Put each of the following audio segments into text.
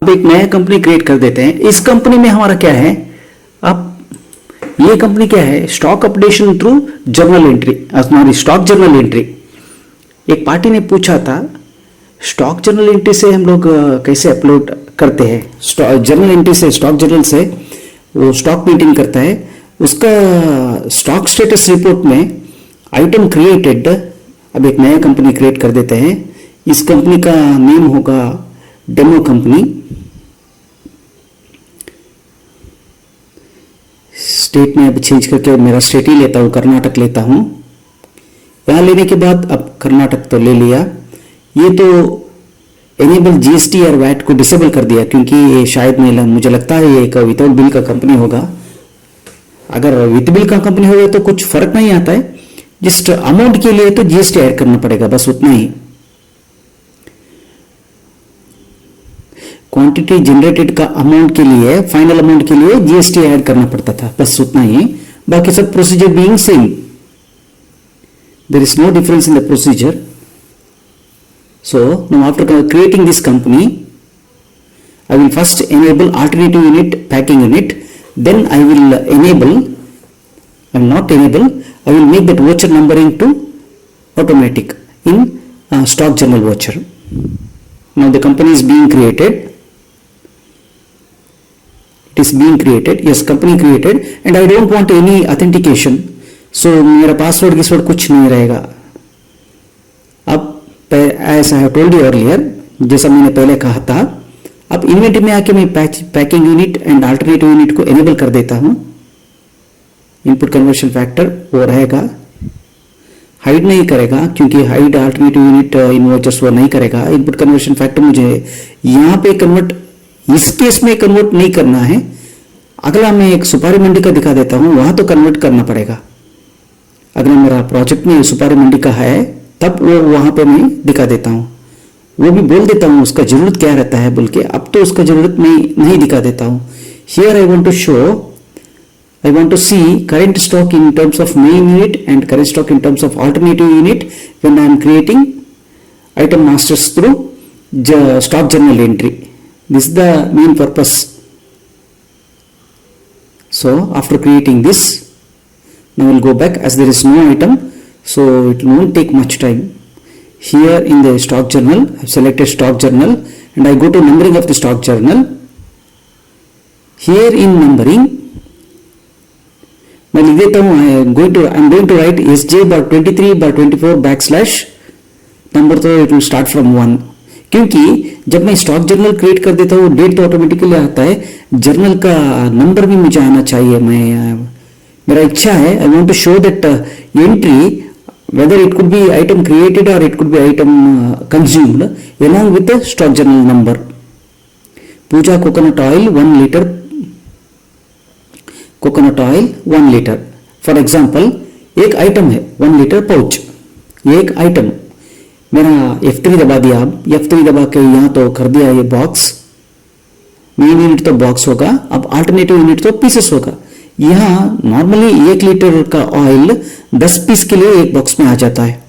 अब एक नया कंपनी क्रिएट कर देते हैं। इस कंपनी में हमारा क्या है, अब ये कंपनी क्या है, stock updation through journal entry, हमारी स्टॉक जर्नल एंट्री। एक पार्टी ने पूछा था स्टॉक जर्नल एंट्री से हम लोग कैसे अपलोड करते हैं, जर्नल एंट्री से, स्टॉक जर्नल से वो स्टॉक मेंटेन करता है, उसका स्टॉक स्टेटस रिपोर्ट में आइटम क्रिएटेड। अब एक नया कंपनी क्रिएट कर देते हैं। इस कंपनी का नेम होगा डेमो कंपनी। स्टेट में अब चेंज करके मेरा स्टेट ही लेता हूँ, कर्नाटक लेता हूँ। यहाँ लेने के बाद अब कर्नाटक तो ले लिया। ये तो एनेबल जीएसटी और वैट को डिसेबल कर दिया, क्योंकि ये शायद मुझे लगता है ये एक विदाउट बिल का कंपनी होगा। अगर विद बिल का कंपनी होगा तो कुछ फर्क नहीं आता है, जस्ट अमाउंट के लिए तो जीएसटी ऐड करना पड़ेगा, बस उतना ही। क्वांटिटी जनरेटेड का अमाउंट के लिए, फाइनल अमाउंट के लिए जीएसटी ऐड करना पड़ता था, बस उतना ही। बाकी सब procedure being same, there is no difference in the procedure. So now after creating this company, I will first enable alternative unit, packing unit, then I will enable, I will not enable, I will make that voucher numbering to automatic in stock journal voucher. Now the company is being created. It is being created, yes, company created, and I don't want any authentication, so मेरा password गिसवर्ड कुछ नहीं रहेगा। अब as I have told you earlier, जैसा मैंने पहले कहा था, अब इन्वेंटरी में आके मैं packing unit and alternative unit को एनेबल कर देता हूं। इनपुट कन्वर्शन फैक्टर वो रहेगा, हाइड नहीं करेगा, क्योंकि hide alternative unit in vouchers वो नहीं करेगा। इनपुट कन्वर्शन फैक्टर मुझे यहां पे कन्वर्ट, इस केस में कन्वर्ट नहीं करना है। अगला मैं एक सुपारी मंडी का दिखा देता हूं, वहां तो कन्वर्ट करना पड़ेगा। अगर मेरा प्रोजेक्ट में सुपारी मंडी का है तब वो वहां पे मैं दिखा देता हूँ, वो भी बोल देता हूँ उसका जरूरत क्या रहता है बोल के। अब तो उसका जरूरत मैं नहीं दिखा देता हूँ। Here I want to show, I want to see current stock in terms of main unit and current stock in terms of alternative unit when I am creating item masters through stock journal entry. This is the main purpose. So after creating this, now we'll go back as there is no item, so it won't take much time. Here in the stock journal, I've selected stock journal and I go to numbering of the stock journal. Here in numbering, मैं लिख देता हूँ, I'm going to write SJ/23/24 backslash number, तो it will start from 1, क्योंकि जब मैं stock journal create कर देता हूँ डेट तो ऑटोमेटिकली आता है, जर्नल का नंबर भी मुझे आना चाहिए। मेरा इच्छा है, I want to show that entry whether it could be item created or it could be item consumed along with the stock journal number. Pooja coconut oil 1 liter, coconut oil 1 liter. For example, एक item है 1 litre pouch, ये एक item. मेरा F3 दबा दिया, अब F3 दबा के यहाँ तो कर दिया ये बॉक्स। मेन यूनिट तो बॉक्स होगा, अब अल्टरनेटिव यूनिट तो पीसेस होगा। यहाँ नॉर्मली 1 लीटर का ऑयल 10 पीस के लिए एक बॉक्स में आ जाता है।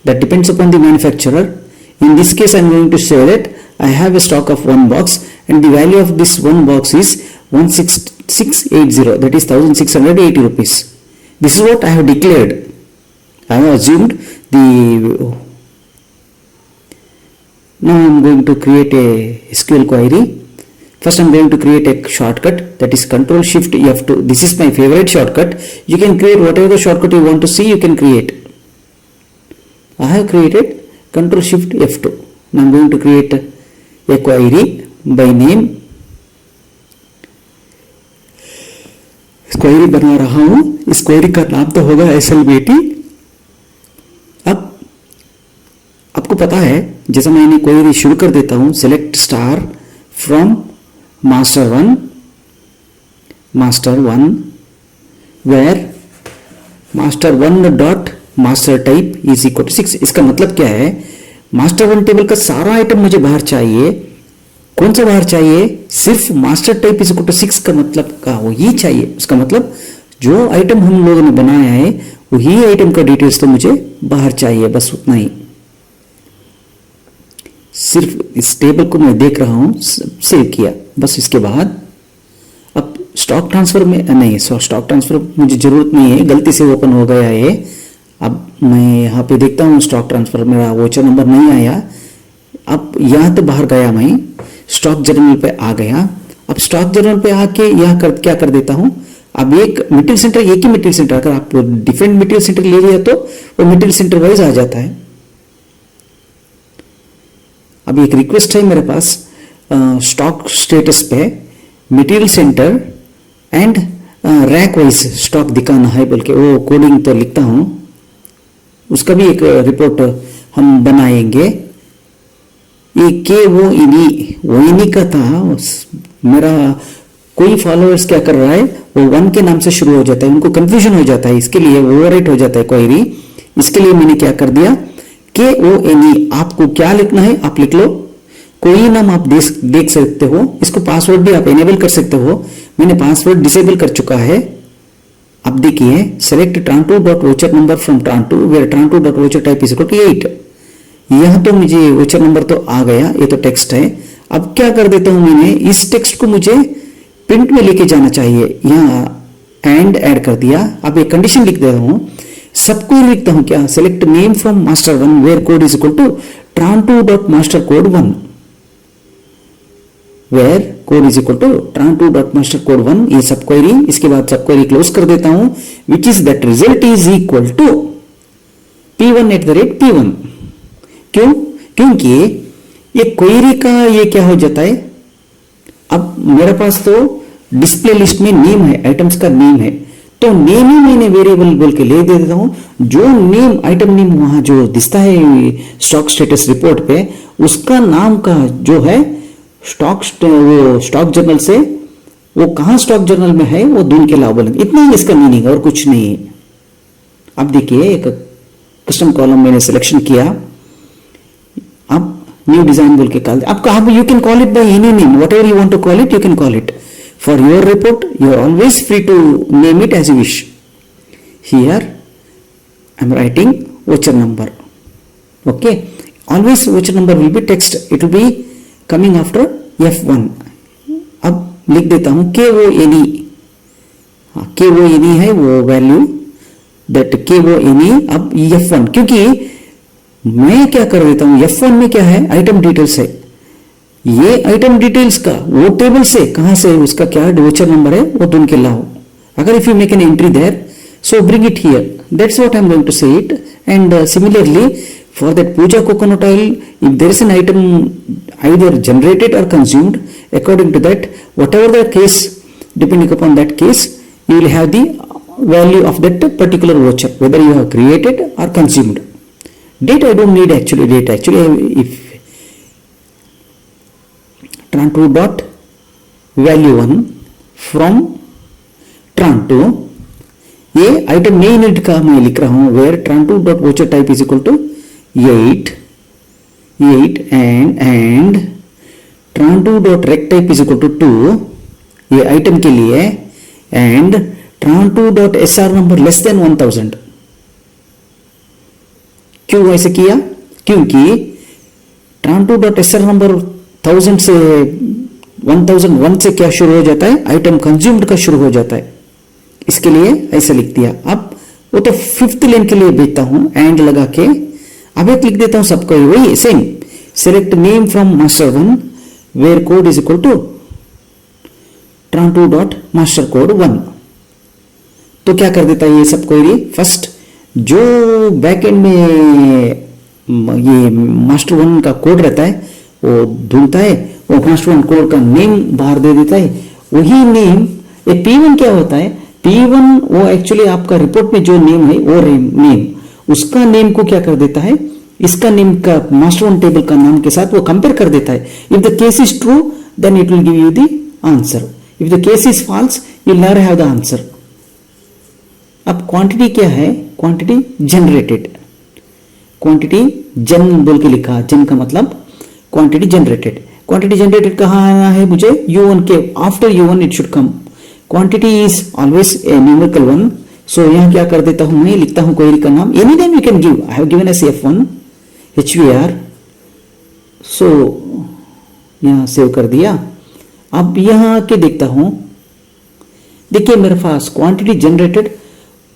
That depends upon the manufacturer. In this case I am going to say that I have a stock of 1 box and the value of this 1 box is 16680, that is 1680 rupees. This is what I have declared. I have assumed the, now I am going to create a SQL query. First I am going to create a shortcut, that is Control Shift F2. This is my favorite shortcut. You can create whatever the shortcut you want to see, you can create. I have created Control Shift F2. Now I am going to create a query by name. इस query बना रहा हूं, इस query का नाम तो होगा SLBT। अब आपको पता है, जैसा मैंने क्वेरी शुरू कर देता हूं, select star from master 1 where master 1 dot master type is equal to 6। इसका मतलब क्या है, master 1 टेबल का सारा आइटम मुझे बाहर चाहिए। कौन सा बाहर चाहिए, सिर्फ master type is equal to 6 का मतलब का वो ही चाहिए। उसका मतलब जो आइटम हम लोगों ने बनाया है वही आइटम का डिटेल्स तो मुझे बाहर चाहिए, बस उतना ही। सिर्फ इस टेबल को मैं देख रहा हूं, सेव किया, बस। इसके बाद अब स्टॉक ट्रांसफर में नहीं, स्टॉक ट्रांसफर मुझे जरूरत नहीं है, गलती से ओपन हो गया है। अब मैं यहाँ पे देखता हूँ स्टॉक ट्रांसफर, मेरा वोचर नंबर नहीं आया। अब यहाँ तो बाहर गया, मैं स्टॉक जर्नल पे आ गया। अब स्टॉक जर्नल पे आके यहाँ क्या कर देता हूँ, अब एक मटेरियल सेंटर, एक ही मटेरियल सेंटर, अगर आप डिफरेंट मटेरियल सेंटर ले लिया तो वो मटेरियल सेंटर वाइज आ जाता है। अब एक रिक्वेस्ट है मेरे पास, स्टॉक स्टेटस पे material centre and rack wise stock दिखाना है बोल के, वो कोडिंग तो लिखता हूं, उसका भी एक रिपोर्ट हम बनाएंगे। ये के वो इनी का था। मेरा कोई फॉलोअर्स क्या कर रहा है, वो 1 के नाम से शुरू हो जाता है, उनको कंफ्यूजन हो जाता है, इसके लिए ओवरराइट हो जाता है क्वेरी। इसके लिए मैंने क्या कर दिया, के ओ एन, आपको क्या लिखना है आप लिख लो, कोई नाम आप देख सकते हो। इसको पासवर्ड भी आप एनेबल कर सकते हो, मैंने पासवर्ड डिसेबल कर चुका है। अब देखिए, select Tranto dot voucher number from Tranto where Tranto dot voucher type is equal to 8। यहां तो मुझे वोचर नंबर तो आ गया, ये तो टेक्स्ट है। अब क्या कर देता हूं, मैंने इस टेक्स्ट को मुझे प्रिंट में लेके जाना चाहिए, यहां एंड ऐड कर दिया। अब एक कंडीशन लिख देता हूं, सबको लिखता हूं क्या, select name from master 1 where code is equal to Tranto dot master code 1, where code is equal to Tranto dot master code 1, ये सब क्वेरी। इसके बाद सब क्वेरी क्लोज कर देता हूं, which is that result is equal to p1@p1। क्यों? क्योंकि ये क्वेरी का ये क्या हो जाता है, अब मेरे पास तो डिस्प्ले लिस्ट में नेम है, आइटम्स का नेम है, तो नेम ही मैंने वेरिएबल बोल के ले देता हूं। जो नेम, आइटम नेम वहां जो दिखता है स्टॉक स्टेटस रिपोर्ट पे, उसका नाम का जो है स्टॉक जर्नल से, वो कहां स्टॉक जर्नल में है वो ढूंढ के लाओ बोलेंगे। इतना ही इसका मीनिंग और कुछ नहीं है। अब देखिए, एक कस्टम कॉलम मैंने सिलेक्शन किया, अब न्यू डिजाइन बोल के कॉल, अब कहा you can call it by any name, whatever you want to call it, you can call it. For your report you are always free to name it as you wish. Here I am writing voucher number, okay, always voucher number will be text, it will be coming after F1। अब लिख देता हूं KONE, KONE है वो value, that KONE। अब F1, क्योंकि मैं क्या कर देता हूं, F1 में क्या है, आइटम डिटेल्स है, ये आइटम डिटेल्स का वो टेबल से कहां से उसका क्या वोचर नंबर है वो ढूंढ के लाओ। अगर if you make an entry there, so bring it here, that's what I'm going to say it। And similarly for that puja coconut oil, if there is an item either generated or consumed, according to that, whatever the case, depending upon that case, you will have the value of that particular voucher, whether you have created or consumed. Date, I don't need actually date, actually if Tranto dot value 1 from Tranto, ये item नई unit का मैं लिख रहा हूं, where Tranto dot voucher type is equal to 8 and Tranto dot rec type is equal to 2, ये item के लिए, and Tranto dot SR number less than 1000। क्यों ऐसे किया? क्योंकि ट्रांटू डॉट एसआर नंबर 1000 से 1001 से क्या शुरू हो जाता है, आइटम कंज्यूम्ड का शुरू हो जाता है, इसके लिए ऐसा लिख दिया। अब वो तो 5th लाइन के लिए भेजता हूं एंड लगा के, अब एक लिख देता हूं सबको वही same, select name from master 1 where code is equal to Tranto dot master code 1। तो क्या कर देता है ये सब क्वेरी, फर्स्ट जो बैकएंड में ये मास्टर 1 का कोड रहता है वो ढूंढता है, वो मास्टर 1 कोड का नेम बाहर दे देता है, वही नेम ये P1 क्या होता है, P1 वो एक्चुअली आपका रिपोर्ट में जो नेम है वो नेम, उसका नेम को क्या कर देता है, इसका नेम का मास्टर 1 टेबल का नाम के साथ वो कंपेयर कर देता है। If the case is true then it will give you the answer, if the case is false you will never have the answer. अब क्वांटिटी क्या है, क्वांटिटी जनरेटेड, क्वांटिटी जन बोल के लिखा, जन का मतलब क्वांटिटी जनरेटेड। क्वांटिटी जनरेटेड कहाँ आना है मुझे, U1 के after U1 it should come, quantity is always a numerical one. सो यहां क्या कर देता हूं, मैं लिखता हूं क्वेरी का नाम, any name you can give, I have given S F1 HVR सो यहाँ सेव कर दिया। अब यहाँ आके देखता हूँ, देखिए मेरे पास क्वांटिटी जनरेटेड,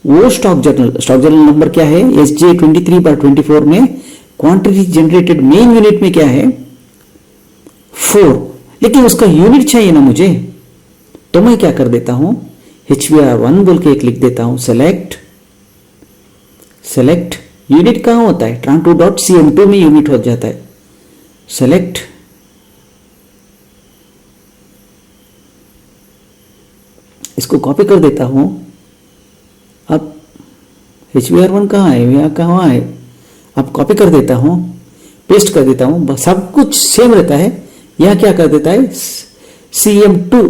वो स्टॉक जर्नल नंबर क्या है, SJ23/24 में क्वांटिटी जनरेटेड मेन यूनिट में क्या है 4, लेकिन उसका यूनिट चाहिए ना मुझे, तो मैं क्या कर देता हूं HVR1 बोल के एक लिख देता हूं, सेलेक्ट यूनिट कहां होता है, tran2.cm2 में यूनिट हो जाता है, सेलेक्ट इसको कॉपी कर देता हूं। अब HVR1 कहाँ है, यहाँ कहाँ है, अब कॉपी कर देता हूं, पेस्ट कर देता हूं, सब कुछ सेम रहता है। यहाँ क्या कर देता है CM2,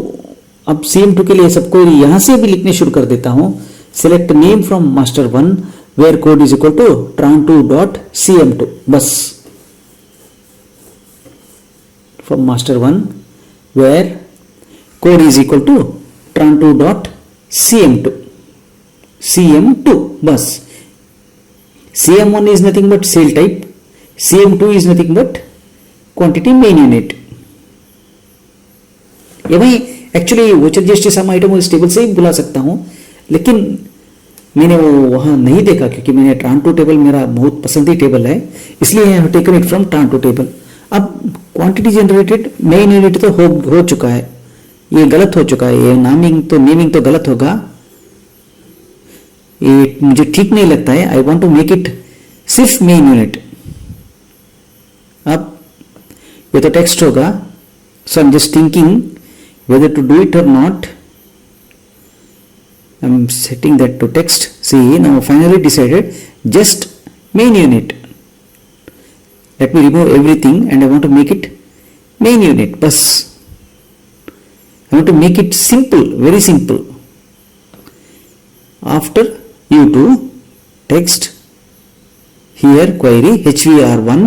अब CM2 के लिए सबको यहां से भी लिखने शुरू कर देता हूं, select name from master 1 where code is equal to tran2.cm2, बस from master 1 where code is equal to tran2.cm2 बस। CM1 is nothing but cell type, CM2 is nothing but quantity main unit। ये मैं actually voucher GST सम item इस table से ही बुला सकता हूं, लेकिन मैंने वो वहां नहीं देखा क्योंकि मैंने tran2 टेबल मेरा बहुत पसंदी टेबल है, इसलिए I have taken it from tran2 table. अब क्वांटिटी जनरेटेड मेन यूनिट तो हो चुका है, ये गलत हो चुका है, ये नेमिंग तो गलत होगा, ये मुझे ठीक नहीं लगता है। I want to make it सिर्फ मेन यूनिट। अब ये तो टेक्स्ट होगा, so I am just thinking whether to do it or not. I am setting that to text. See, now finally decided just main unit. Let me remove everything and I want to make it main unit. Bus. I want to make it simple, very simple. After U2 text here query HVR1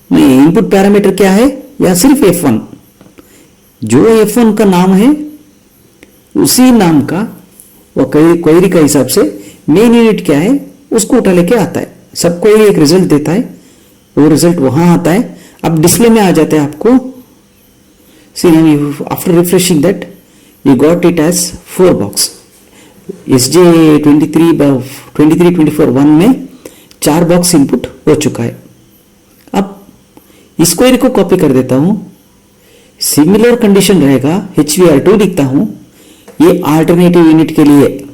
में input parameter क्या है, या सिर्फ F1, जो F1 का नाम है उसी नाम का वो क्वेरी का हिसाब से मेन यूनिट क्या है उसको उठा लेके आता है। सब क्वेरी एक रिजल्ट देता है, वो रिजल्ट वहां आता है। अब डिस्प्ले में आ जाता है आपको, see after refreshing that you got it as 4 box. SJ23/24 में 4 बॉक्स इनपुट हो चुका है। अब इस क्वेरी को कॉपी कर देता हूं, सिमिलर कंडीशन रहेगा, HVR2 लिखता हूं, ये अल्टरनेटिव यूनिट के लिए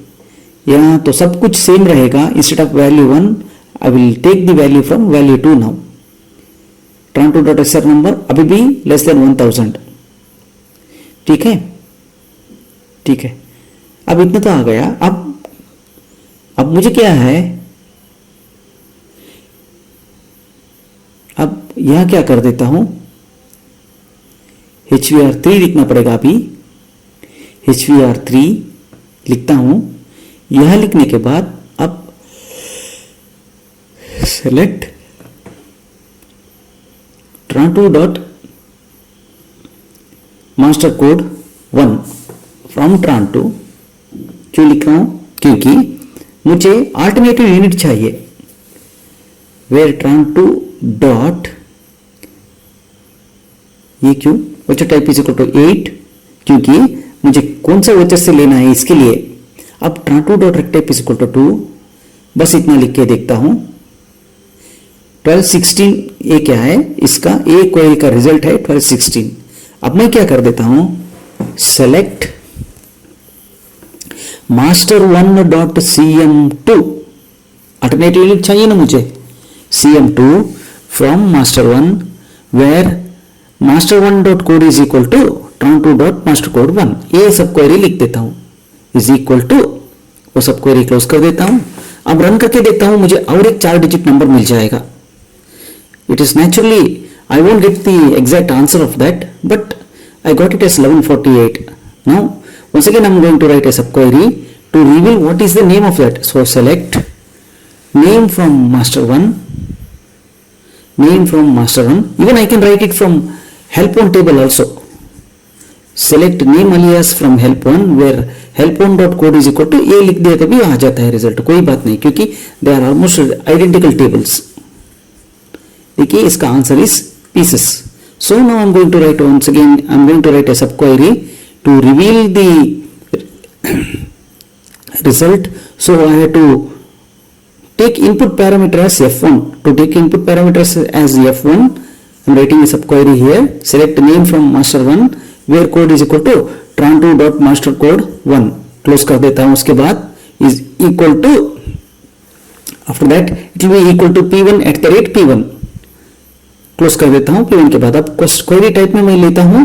यहां तो सब कुछ सेम रहेगा। Instead of value 1 I will take the value from value 2 now. tran2.sr number अभी भी लेस देन 1000, ठीक है, ठीक है। अब इतना तो आ गया। अब मुझे क्या है, अब यहां क्या कर देता हूं, HVR3 लिखना पड़ेगा। अभी HVR3 लिखता हूं, यह लिखने के बाद अब select tran2.master code 1 from tran2। क्यों लिख रहा हूं, क्योंकि मुझे अल्टरनेटिव यूनिट चाहिए, वेयर tran2 डॉट, ये क्यों voucher type is equal to 8, क्योंकि मुझे कौन सा वोचर से लेना है इसके लिए। अब tran2.rectype इज इक्वल टू 2, बस इतना लिख के देखता हूं। 1216 ये क्या है, इसका ए क्वेरी का रिजल्ट है 1216। अब मैं क्या कर देता हूं, सेलेक्ट master1.cm2, अल्टरनेटिव यूनिट चाहिए ना मुझे, cm2 from master1 where master1.code is equal to tran2.mastercode1। ये सब क्वेरी लिख देता हूं, इज इक्वल टू, वो सब क्वेरी क्लोज कर देता हूं। अब रन करके देखता हूं, मुझे और एक 4 डिजिट नंबर मिल जाएगा। It is naturally I won't get the exact answer of that, but I got it as 1148। Now once again I'm going to write a subquery to reveal what is the name of that. So select name from master1, even I can write it from help1 table also. Select name alias from help1 where help1.code is equal to ये लिख दिया तभी आ जाता है result, कोई बात नहीं, क्योंकि they are almost identical tables। देखिए इसका answer is pieces. So now I am going to write once again, I am going to write a sub query to reveal the result. So I have to take input parameter as f1. To take input parameters as f1, I am writing a sub query here. Select name from master1 where code is equal to tran2.mastercode1. Close कर देता हूं. उसके बाद is equal to, after that it will be equal to p1 close कर देता हूं. p1 के बाद अब क्वेरी टाइप में मैं लेता हूं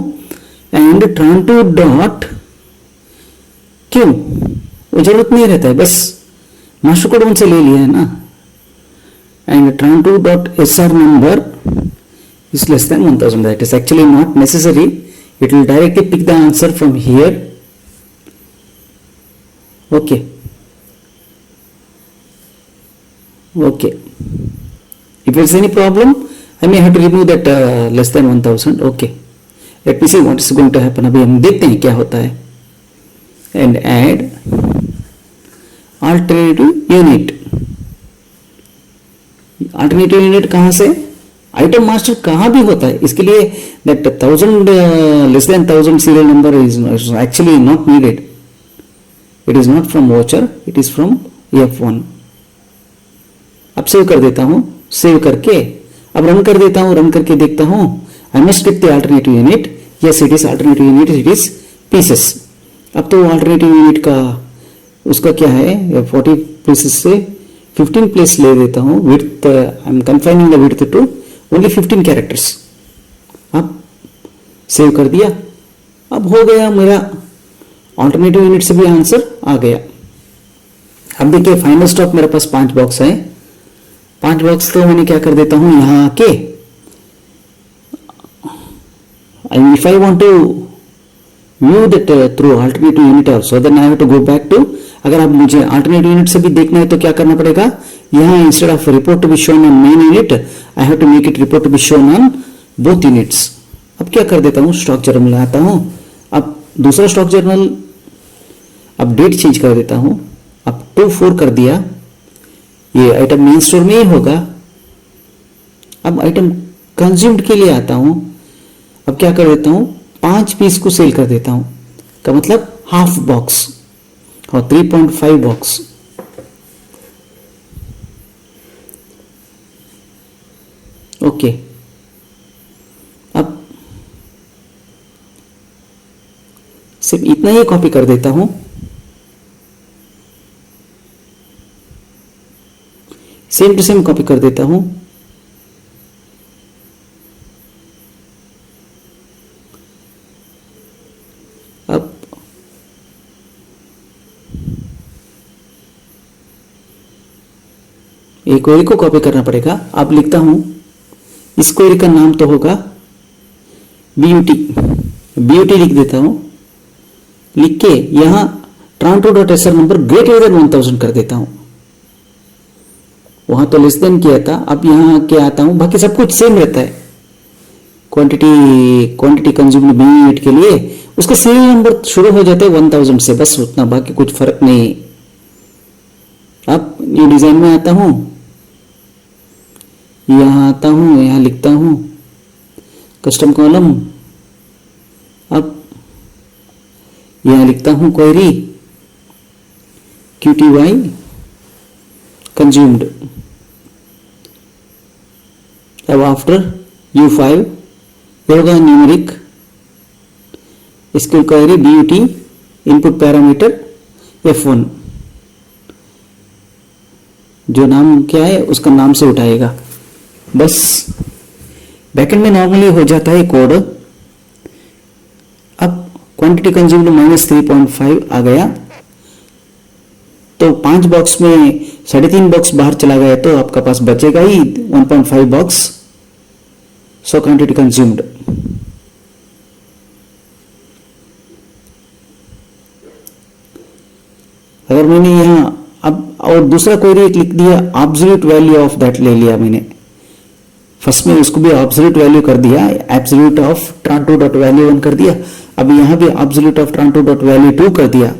एंड tran2 डॉट, क्यों वो जरूरत नहीं रहता है, बस मास्टर कोड उनसे ले लिया है ना. And tran2 dot SR number is less than 1000. That is actually not necessary. It will directly pick the answer from here. Okay. If there is any problem, I may have to remove that less than 1000. Okay. Let me see what is going to happen. अभी हम देखते हैं क्या होता है. And add alternative unit. Alternative unit कहाँ से? Item master कहाँ भी होता है. इसके लिए that 1000 less than 1000 serial number is actually not needed. It is not from voucher. It is from F1. अब सेव कर देता हूँ. सेव करके अब रन कर देता हूँ. रन करके देखता हूँ. I must get the alternative unit. Yes, it is alternative unit. It is pieces. अब तो alternative unit का उसका क्या है, 40 pieces से 15 place ले देता हूँ. Width I am confining the width to only 15 characters. अब सेव कर दिया. अब हो गया मेरा ऑल्टरनेटिव यूनिट से भी आंसर आ गया. अब देखिए फाइनल स्टॉक मेरे पास 5 बॉक्स है. 5 बॉक्स तो मैंने क्या कर देता हूं यहां आके, if I want to view that through alternative unit also, then I have to go back to. अगर आप मुझे अल्टरनेटिव यूनिट से भी देखना है तो क्या करना पड़ेगा, यहां instead of report to be shown on main unit, I have to make it report to be shown on both units. अब क्या कर देता हूं, स्टॉक जर्नल में आता हूं. अब दूसरा स्टॉक जर्नल, अब डेट चेंज कर देता हूं. अब 2/4 कर दिया. ये आइटम मेन स्टोर में ही होगा. अब आइटम कंज्यूम्ड के लिए आता हूं. अब क्या कर देता हूं, 5 पीस को सेल कर देता हूं. का मतलब हाफ बॉक्स और 3.5 बॉक्स. ओके. अब सिर्फ इतना ही कॉपी कर देता हूं. सेम टू सेम कॉपी कर देता हूं. अब एक क्वेरी को कॉपी करना पड़ेगा. अब लिखता हूं, इस क्वेरी का नाम तो होगा BUT लिख देता हूं. लिख के यहां tran2.SR नंबर ग्रेटर देन 1000 कर देता हूं. वहां तो लेस देन किया था. अब यहां क्या आता हूं, बाकी सब कुछ सेम रहता है. क्वांटिटी कंज्यूम्ड बी यूनिट के लिए उसका सीरियल नंबर शुरू हो जाता है 1000 से, बस उतना, बाकी कुछ फर्क नहीं. अब न्यू डिजाइन में आता हूं. यहां आता हूं, यहां लिखता हूं कस्टम कॉलम. अब यहां लिखता हूं क्वेरी QTY कंज्यूम्ड. अब आफ्टर U5 ये होगा numeric SQL query BUT input parameter F1. जो नाम क्या है उसका नाम से उठाएगा. बस बैकएंड में नॉर्मली हो जाता है कोड. अब क्वांटिटी कंज्यूम्ड -3.5 आ गया. तो 5 बॉक्स में 3.5 बॉक्स बाहर चला गया तो आपका पास बचेगा ही 1.5 बॉक्स. So quantity consumed. अगर मैंने यहां अब और दूसरा क्वेरी एक लिख दिया, एब्सोल्यूट वैल्यू ऑफ दैट ले लिया मैंने. फर्स्ट में उसको भी एब्सोल्यूट वैल्यू कर दिया, एब्सोल्यूट ऑफ tran2.value1 कर दिया. अब यहां भी एब्सोल्यूट ऑफ tran2.value2 कर दिया.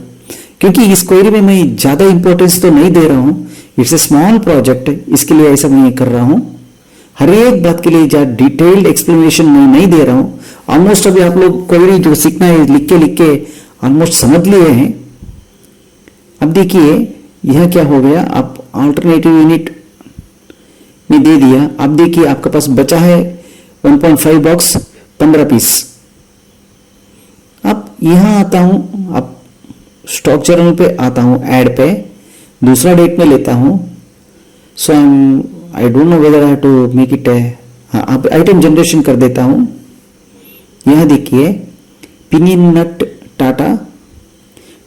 क्योंकि इस क्वेरी में मैं ज्यादा इंपॉर्टेंस तो नहीं दे रहा हूं, इट्स ए स्मॉल प्रोजेक्ट, इसके लिए ऐसा मैं कर रहा हूं. हर एक बात के लिए जहाँ डिटेल्ड एक्सप्लेनेशन मैं नहीं दे रहा हूँ, ऑलमोस्ट अभी आप लोग क्वेरी जो सीखना है लिख के ऑलमोस्ट समझ लिए हैं। अब देखिए यह क्या हो गया, आप अल्टरनेटिव यूनिट में दे दिया। अब देखिए आपके पास बचा है 1.5 बॉक्स 15 पीस। अब यहां आता हूं, अब स्टॉक जर्नल पे आता हूं, ऐड पे दूसरा डेट में लेता हूं। So I don't know whether I have to make it, हाँ अब आइटम जनरेशन कर देता हूं। यहां देखिए पिनियन नट टाटा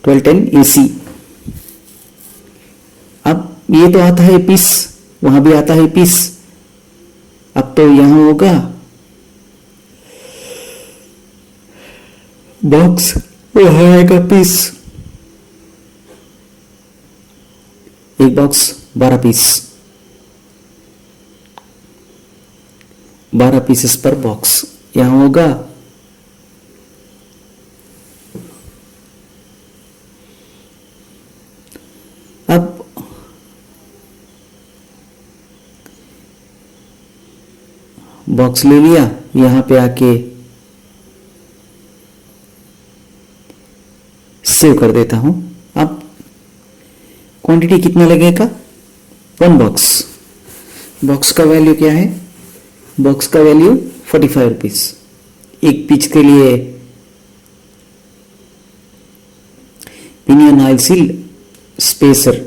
1210 AC। अब ये तो आता है पीस, वहां भी आता है पीस। अब तो यहां होगा बॉक्स, वहां आएगा पीस, एक बॉक्स 12 पीस, 12 पीसेस पर बॉक्स यहां होगा। अब बॉक्स ले लिया, यहां पे आके सेव कर देता हूं। अब क्वांटिटी कितना लगेगा, 1 बॉक्स। बॉक्स का वैल्यू क्या है, बॉक्स का वैल्यू 45 रुपीज। एक पीस के लिए pinion oil seal spacer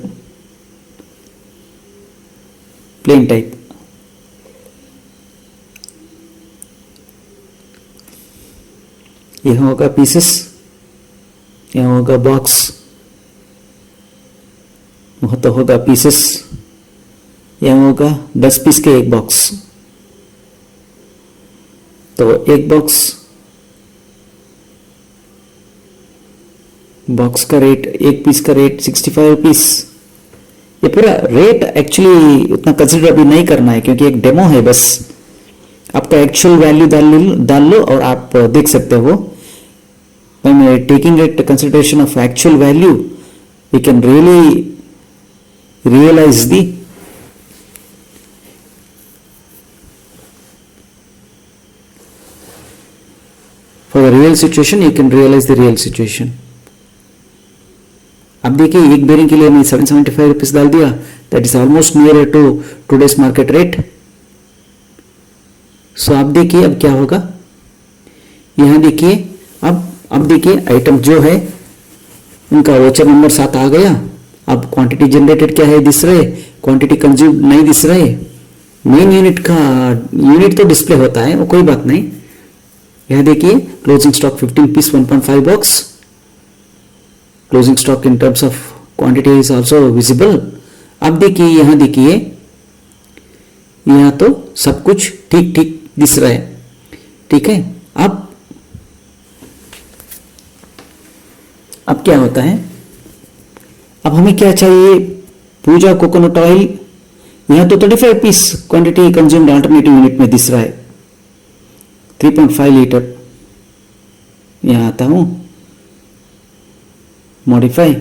plain type, यहां होगा पीसेस, यहां होगा बॉक्स, वहां तो होगा पीसेस, यहां होगा 10 पीस के एक बॉक्स। तो एक बॉक्स का रेट, एक पीस का रेट 65 रुपीज। ये पूरा रेट एक्चुअली उतना कंसिडर अभी नहीं करना है क्योंकि एक डेमो है बस। आपका एक्चुअल वैल्यू डाल लो और आप देख सकते हो। When we are taking it consideration of actual value, we can really realize the for the real situation, you can realize the real situation. अब देखिए एक बेरिंग के लिए मैं 775 रुपीज डाल दिया, that is almost near to today's market rate. So आप देखिए अब क्या होगा, यहां देखिए अब देखिए आइटम जो है उनका वोचर नंबर 7 आ गया। अब क्वांटिटी जनरेटेड क्या है दिस रहे, क्वांटिटी कंज्यूम नहीं दिस रहे। मेन यूनिट का यूनिट तो डिस्प्ले होता है, वो कोई बात नहीं। यहां देखिए closing stock 15 piece 1.5 box, closing stock in terms of quantity is also visible. अब देखिए यहां देखिए, यहां तो सब कुछ ठीक ठीक दिस रहा है, ठीक है। अब क्या होता है, अब हमें क्या चाहिए, पूजा कोकोनट ऑयल, यहां तो 35 piece quantity consumed alternative unit में दिस रहा है, 3.5 लीटर। यहां आता हूं मॉडिफाई,